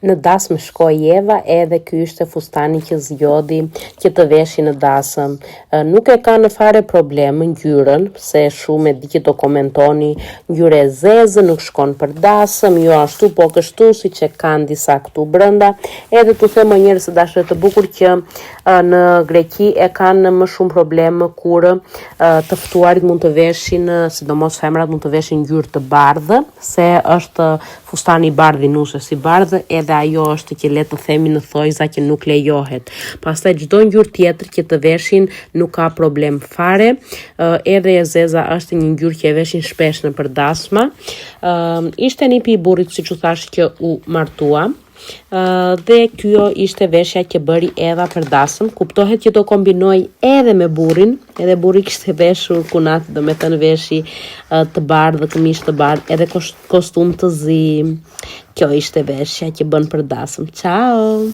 Në dasmë shkoi Eva, edhe ky ishte fustani që zgjodhi që të veshi në dasëm. Nuk e ka në fare problem ngjyrën, se shumë e di që do komentoni ngjyrë e zezë, nuk shkon për dasëm, jo ashtu po kështu, siç e kanë disa këtu brenda. Edhe tu them njerëz të dashur të bukur që në Greqi e kanë më shumë problem kur të ftuarit mund të veshin, sidomos femrat mund të veshin ngjyrë të bardhë, se është fustani i bardhë, nusës i bardhë, edhe ajo është që le të themi në thojza që nuk lejohet. Pastaj çdo ngjyrë tjetër që të veshin nuk ka problem fare. Edhe e zeza është një ngjyrë që e veshin shpesh në përdasma. Ishte nipi i burrit, siç u thash, që u martua. Dhe kjo ishte veshja që bëri Eva për dasëm. Kuptohet që do kombinoj edhe me burrin, edhe burri kishte veshur kunat, do me thënë veshi të bardhë, këmishë të bardhë, edhe kostum të zi. Kjo ishte veshja që bën për dasëm. Ciao!